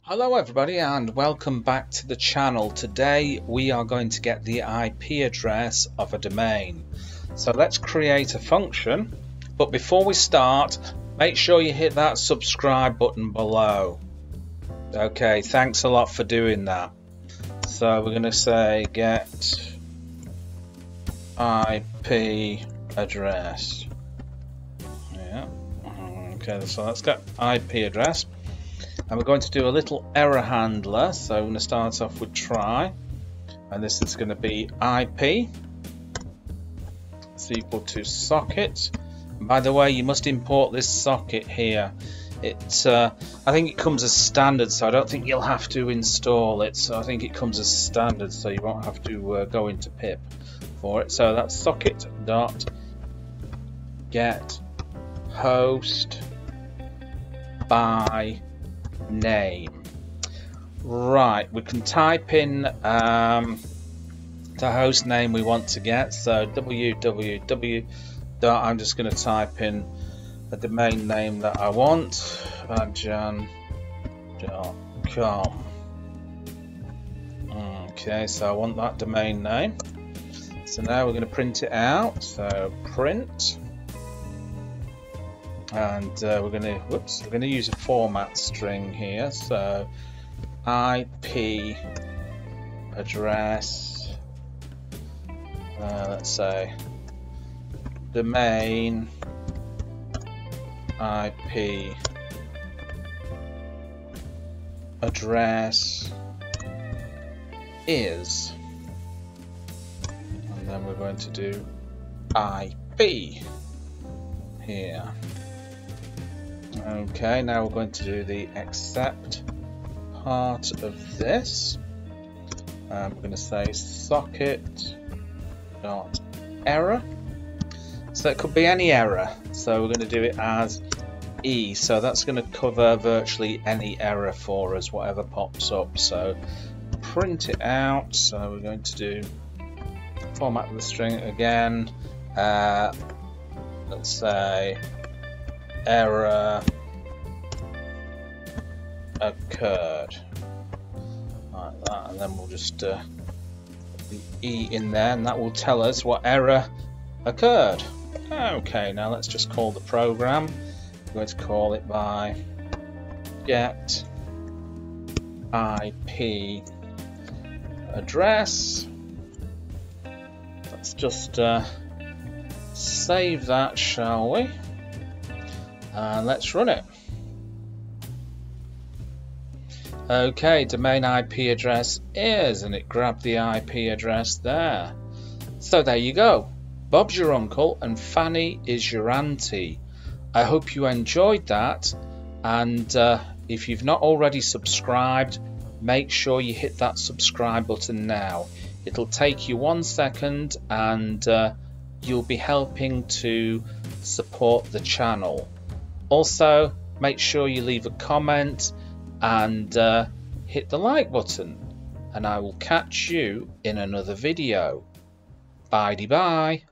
Hello everybody and welcome back to the channel. Today we are going to get the IP address of a domain. So let's create a function, but before we start, make sure you hit that subscribe button below. Okay, thanks a lot for doing that. So we're going to say get IP address. Yeah. Okay, so let's get IP address. And we're going to do a little error handler. So I'm going to start off with try, and this is going to be IP is equal to socket. And by the way, you must import this socket here. I think it comes as standard, so I don't think you'll have to install it. So I think it comes as standard, so you won't have to go into pip for it. So that's socket dot get host by name. Right, we can type in the host name we want to get. So www. I'm just going to type in the domain name that I want, badjan.com. Okay, so I want that domain name. So now we're going to print it out. So print. And we're going to use a format string here. So IP address, let's say domain IP address is, and then we're going to do IP here. Okay, now we're going to do the accept part of this. We're going to say socket dot error. So it could be any error. So we're going to do it as E. So that's going to cover virtually any error for us, whatever pops up. So print it out. So we're going to do format the string again. Let's say error occurred, like that, and then we'll just put the E in there, and that will tell us what error occurred. Okay, now let's just call the program. We're going to call it by get IP address. Let's just save that, shall we? And let's run it. Okay, domain IP address is, and it grabbed the IP address there. So there you go. Bob's your uncle and Fanny is your auntie. I hope you enjoyed that, and if you've not already subscribed, make sure you hit that subscribe button now. It'll take you 1 second, and you'll be helping to support the channel. Also, make sure you leave a comment and hit the like button, and I will catch you in another video. Bye-de-bye.